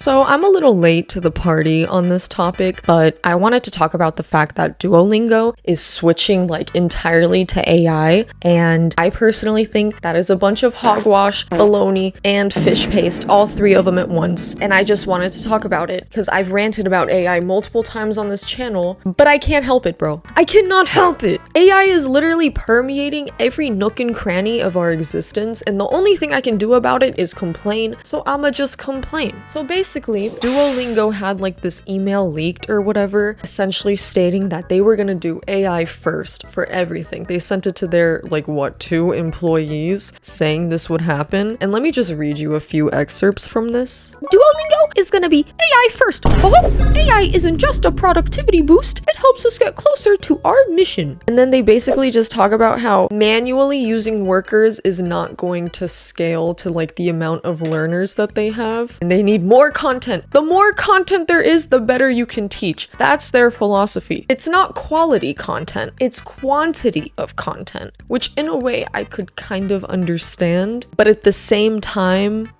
So I'm a little late to the party on this topic, but I wanted to talk about the fact that Duolingo is switching like entirely to AI, and I personally think that is a bunch of hogwash, baloney, and fish paste, all three of them at once. And I just wanted to talk about it because I've ranted about AI multiple times on this channel, but I can't help it, bro. I cannot help it. AI is literally permeating every nook and cranny of our existence, and the only thing I can do about it is complain, so I'ma just complain. So basically, Duolingo had like this email leaked or whatever, essentially stating that they were gonna do AI first for everything. They sent it to their two employees saying this would happen. And let me just read you a few excerpts from this. Duolingo is gonna be AI first. AI isn't just a productivity boost, it helps us get closer to our mission. And then they basically just talk about how manually using workers is not going to scale to like the amount of learners that they have, and they need more content. The more content there is, the better you can teach. That's their philosophy. It's not quality content, it's quantity of content, which in a way I could kind of understand, but at the same time,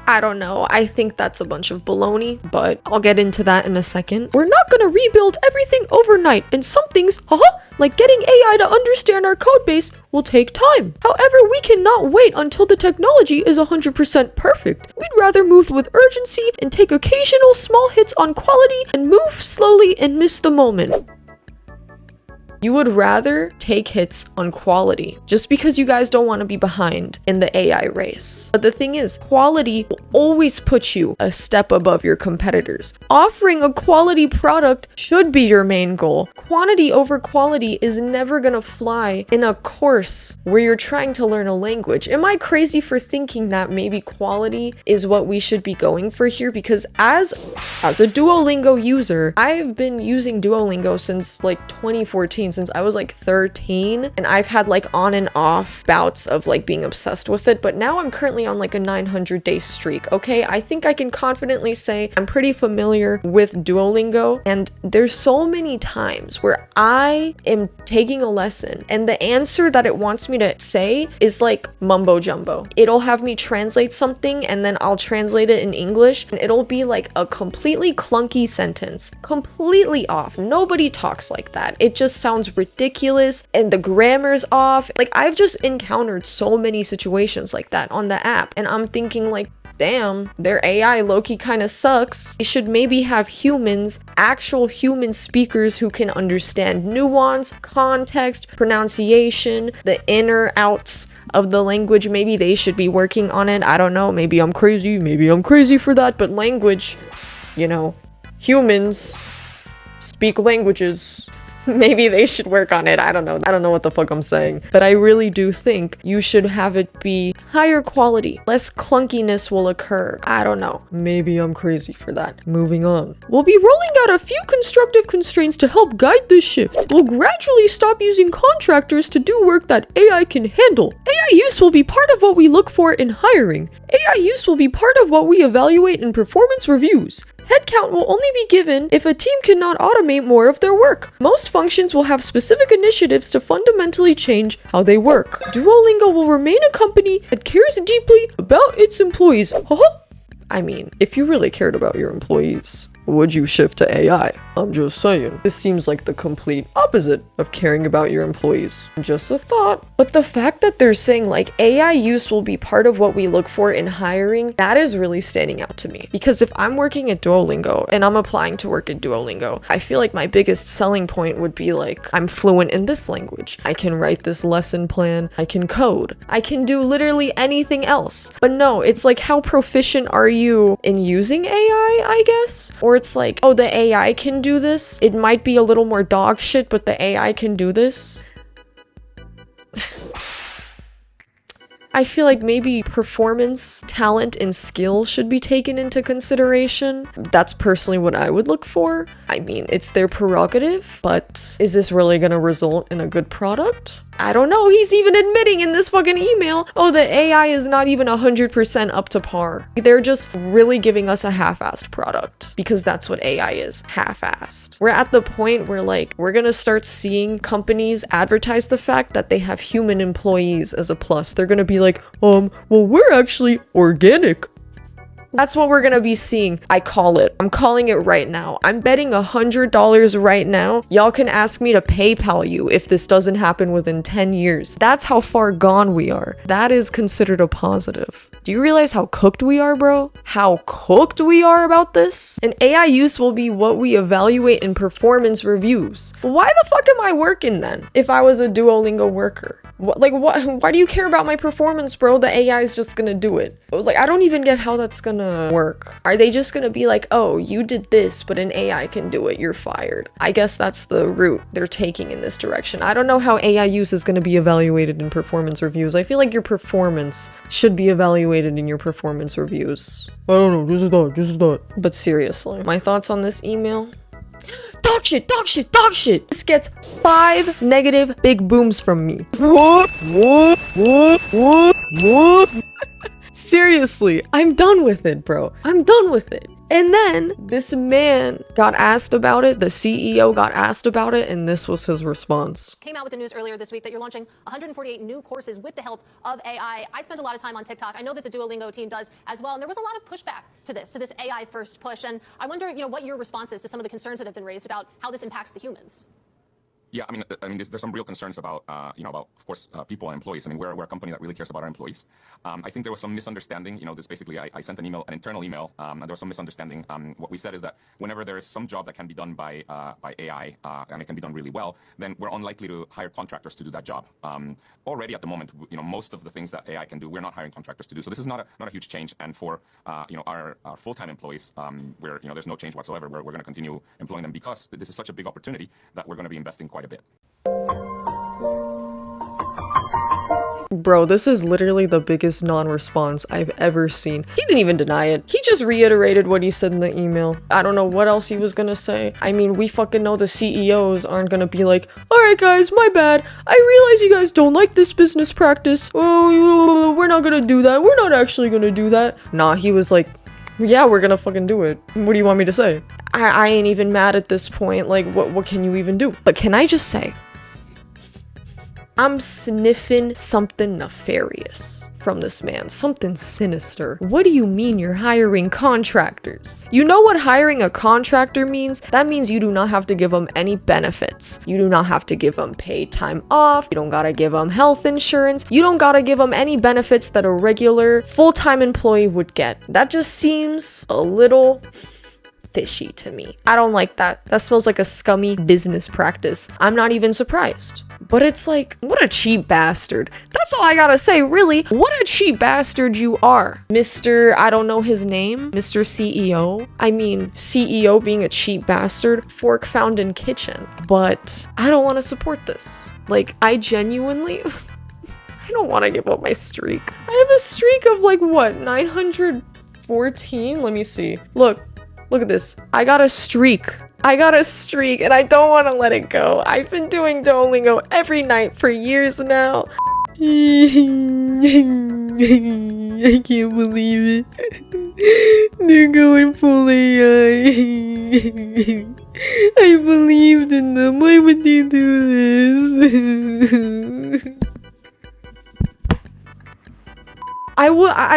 I don't know. I think that's a bunch of baloney, but I'll get into that in a second. We're not gonna rebuild everything overnight, and some things, like getting AI to understand our code base, will take time. However, we cannot wait until the technology is 100% perfect. We'd rather move with urgency and take occasional small hits on quality and move slowly and miss the moment. You would rather take hits on quality just because you guys don't want to be behind in the AI race. But the thing is, quality will always put you a step above your competitors. Offering a quality product should be your main goal. Quantity over quality is never gonna fly in a course where you're trying to learn a language. Am I crazy for thinking that maybe quality is what we should be going for here? Because as a Duolingo user, I've been using Duolingo since like 2014, since I was like 13, and I've had like on and off bouts of like being obsessed with it, but now I'm currently on like a 900-day streak. Okay, I think I can confidently say I'm pretty familiar with Duolingo, and there's so many times where I am taking a lesson and the answer that it wants me to say is like mumbo jumbo. It'll have me translate something and then I'll translate it in English, and it'll be like a completely clunky sentence, completely off. Nobody talks like that. It just sounds ridiculous and the grammar's off. Like, I've just encountered so many situations like that on the app, and I'm thinking like, damn, their AI low-key kind of sucks. They should maybe have humans, actual human speakers who can understand nuance, context, pronunciation, the inner outs of the language. Maybe they should be working on it. I don't know. Maybe I'm crazy for that, but language, humans speak languages. Maybe they should work on it. I don't know what the fuck I'm saying. But I really do think you should have it be higher quality. Less clunkiness will occur. I don't know. Maybe I'm crazy for that. Moving on. We'll be rolling out a few constructive constraints to help guide this shift. We'll gradually stop using contractors to do work that AI can handle. AI use will be part of what we look for in hiring. AI use will be part of what we evaluate in performance reviews. Headcount will only be given if a team cannot automate more of their work. Most functions will have specific initiatives to fundamentally change how they work. Duolingo will remain a company that cares deeply about its employees. I mean, if you really cared about your employees, would you shift to AI? I'm just saying. This seems like the complete opposite of caring about your employees. Just a thought. But the fact that they're saying like AI use will be part of what we look for in hiring, that is really standing out to me. Because if I'm working at Duolingo and I'm applying to work at Duolingo, I feel like my biggest selling point would be like, I'm fluent in this language. I can write this lesson plan. I can code. I can do literally anything else. But no, it's like, how proficient are you in using AI, I guess? Or it's like, oh, the AI can do this. It might be a little more dog shit, but the AI can do this. I feel like maybe performance, talent, and skill should be taken into consideration. That's personally what I would look for. I mean, it's their prerogative, but is this really gonna result in a good product? I don't know. He's even admitting in this fucking email, oh, the AI is not even 100% up to par. They're just really giving us a half-assed product, because that's what AI is, half-assed. We're at the point where like, we're gonna start seeing companies advertise the fact that they have human employees as a plus. They're gonna be like, well, we're actually organic. That's what we're gonna be seeing. I call it. I'm calling it right now. I'm betting $100 right now. Y'all can ask me to PayPal you if this doesn't happen within 10 years. That's how far gone we are. That is considered a positive. Do you realize how cooked we are, bro? How cooked we are about this? And AI use will be what we evaluate in performance reviews. Why the fuck am I working then if I was a Duolingo worker? Why do you care about my performance, bro? The AI is just gonna do it. Like, I don't even get how that's gonna work. Are they just gonna be like, oh, you did this, but an AI can do it, you're fired? I guess that's the route they're taking in this direction. I don't know how AI use is gonna be evaluated in performance reviews. I feel like your performance should be evaluated in your performance reviews. I don't know, this is that. But seriously, my thoughts on this email? Dog shit, dog shit, dog shit. This gets 5 negative big booms from me. What? Seriously, I'm done with it, bro. I'm done with it. And then this man got asked about it, the CEO got asked about it, and this was his response. Came out with the news earlier this week that you're launching 148 new courses with the help of AI. I spend a lot of time on TikTok. I know that the Duolingo team does as well, and there was a lot of pushback to this AI first push. And I wonder, what your response is to some of the concerns that have been raised about how this impacts the humans. Yeah, I mean, there's some real concerns about, of course, people and employees. I mean, we're a company that really cares about our employees. I think there was some misunderstanding. This basically, I sent an internal email, and there was some misunderstanding. What we said is that whenever there is some job that can be done by AI, and it can be done really well, then we're unlikely to hire contractors to do that job. Already at the moment, most of the things that AI can do, we're not hiring contractors to do. So this is not a huge change. And for our full-time employees, where there's no change whatsoever. We're going to continue employing them because this is such a big opportunity that we're going to be investing quite a bit. Bro, this is literally the biggest non-response I've ever seen. He didn't even deny it. He just reiterated what he said in the email. I don't know what else he was gonna say. I mean, we fucking know the CEOs aren't gonna be like, alright guys, my bad. I realize you guys don't like this business practice. Oh, we're not gonna do that. We're not actually gonna do that. Nah, he was like, yeah, we're gonna fucking do it. What do you want me to say? I ain't even mad at this point. Like, what can you even do? But can I just say, I'm sniffing something nefarious from this man, something sinister. What do you mean you're hiring contractors? You know what hiring a contractor means? That means you do not have to give them any benefits. You do not have to give them paid time off. You don't gotta give them health insurance. You don't gotta give them any benefits that a regular full-time employee would get. That just seems a little fishy to me. I don't like that. That smells like a scummy business practice. I'm not even surprised. But it's like, what a cheap bastard. That's all I gotta say, really. What a cheap bastard you are. Mr. I don't know his name. Mr. CEO. I mean, CEO being a cheap bastard. Fork found in kitchen. But I don't want to support this. Like, I genuinely... I don't want to give up my streak. I have a streak of like, what, 914? Let me see. Look at this. I got a streak. And I don't want to let it go. I've been doing Duolingo every night for years now. I can't believe it. They're going full AI. I believed in them. Why would they do this? I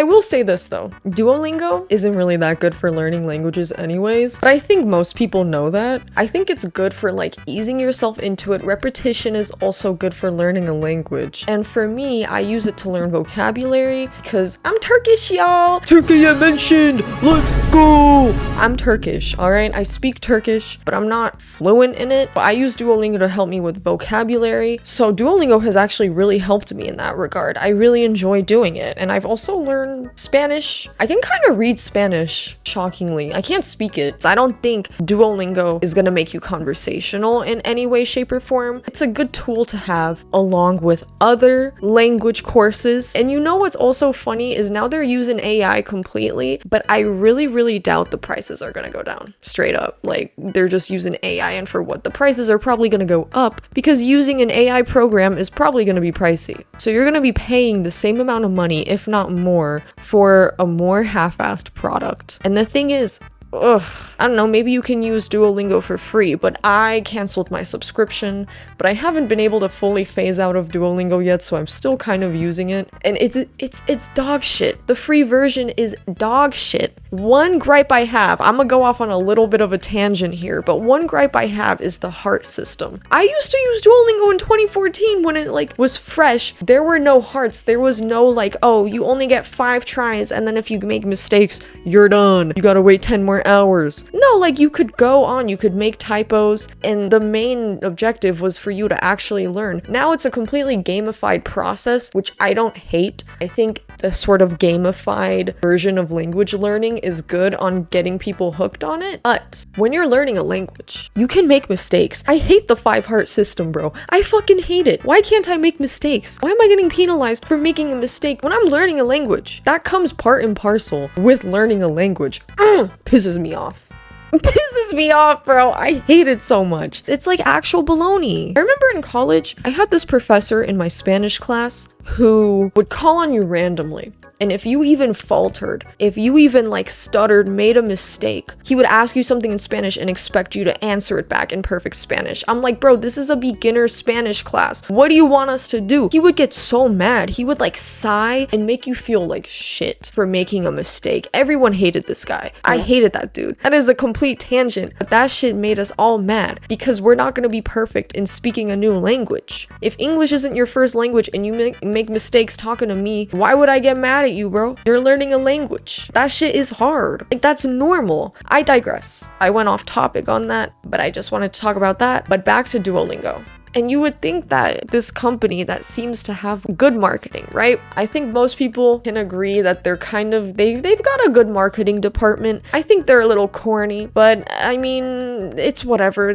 will say this though, Duolingo isn't really that good for learning languages anyways, but I think most people know that. I think it's good for like easing yourself into it. Repetition is also good for learning a language. And for me, I use it to learn vocabulary because I'm Turkish, y'all. Turkey I mentioned, let's go. I'm Turkish, all right? I speak Turkish, but I'm not fluent in it. But I use Duolingo to help me with vocabulary. So Duolingo has actually really helped me in that regard. I really enjoy doing it. And I've also learned Spanish. I can kind of read Spanish, shockingly. I can't speak it. I don't think Duolingo is gonna make you conversational in any way, shape, or form. It's a good tool to have along with other language courses. And you know what's also funny is now they're using AI completely, but I really doubt the prices are gonna go down. Straight up. Like, they're just using AI, and for what? The prices are probably gonna go up because using an AI program is probably gonna be pricey. So you're gonna be paying the same amount of money, if not more, for a more half-assed product. And the thing is, I don't know, maybe you can use Duolingo for free, but I canceled my subscription, but I haven't been able to fully phase out of Duolingo yet, so I'm still kind of using it. And it's dog shit. The free version is dog shit. One gripe I have, I'm gonna go off on a little bit of a tangent here, but one gripe I have is the heart system. I used to use Duolingo in 2014 when it like was fresh. There were no hearts. There was no like, oh, you only get 5 tries, and then if you make mistakes, you're done. You gotta wait 10 more hours. No, like you could go on, you could make typos, and the main objective was for you to actually learn. Now it's a completely gamified process, which I don't hate. I think the sort of gamified version of language learning is good on getting people hooked on it. But when you're learning a language, you can make mistakes. I hate the 5-heart system, bro. I fucking hate it. Why can't I make mistakes? Why am I getting penalized for making a mistake when I'm learning a language? That comes part and parcel with learning a language. Pisses me off. Pisses me off, bro. I hate it so much. It's like actual baloney. I remember in college, I had this professor in my Spanish class who would call on you randomly. And if you even faltered, if you even like stuttered, made a mistake, he would ask you something in Spanish and expect you to answer it back in perfect Spanish. I'm like, bro, this is a beginner Spanish class. What do you want us to do? He would get so mad. He would like sigh and make you feel like shit for making a mistake. Everyone hated this guy. I hated that dude. That is a complete tangent. But that shit made us all mad because we're not gonna be perfect in speaking a new language. If English isn't your first language and you make mistakes talking to me, why would I get mad at you, bro? You're learning a language. That shit is hard. Like, that's normal. I digress. I went off topic on that, but I just wanted to talk about that. But back to Duolingo. And you would think that this company that seems to have good marketing, right? I think most people can agree that they're kind of, they've got a good marketing department. I think they're a little corny, but I mean, it's whatever.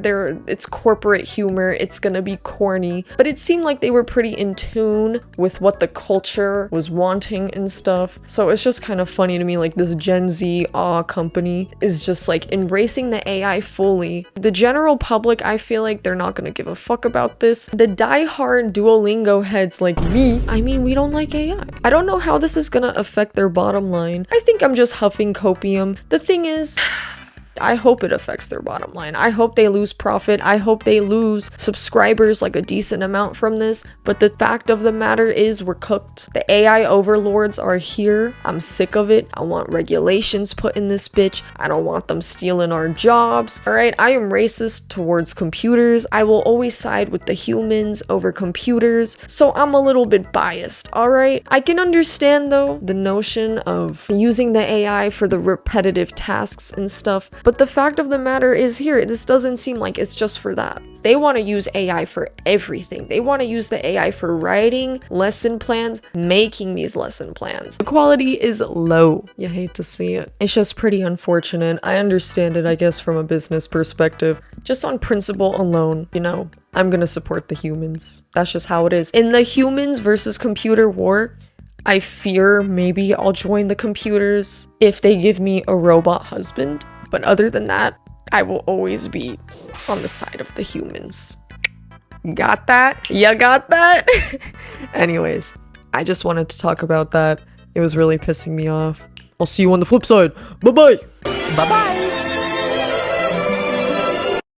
It's corporate humor. It's gonna be corny. But it seemed like they were pretty in tune with what the culture was wanting and stuff. So it's just kind of funny to me, like this Gen Z company is just like embracing the AI fully. The general public, I feel like they're not gonna give a fuck about this. The die-hard Duolingo heads like me, I mean, we don't like AI. I don't know how this is gonna affect their bottom line. I think I'm just huffing copium. The thing is, I hope it affects their bottom line. I hope they lose profit. I hope they lose subscribers, like a decent amount from this. But the fact of the matter is we're cooked. The AI overlords are here. I'm sick of it. I want regulations put in this bitch. I don't want them stealing our jobs. All right, I am racist towards computers. I will always side with the humans over computers. So I'm a little bit biased, all right? I can understand though the notion of using the AI for the repetitive tasks and stuff. But the fact of the matter is here, this doesn't seem like it's just for that. They want to use AI for everything. They want to use the AI for writing lesson plans, making these lesson plans. The quality is low. You hate to see it. It's just pretty unfortunate. I understand it, I guess, from a business perspective. Just on principle alone, you know, I'm gonna support the humans. That's just how it is. In the humans versus computer war, I fear maybe I'll join the computers if they give me a robot husband. But other than that, I will always be on the side of the humans. Got that? You got that? Anyways, I just wanted to talk about that. It was really pissing me off. I'll see you on the flip side. Bye-bye. Bye-bye.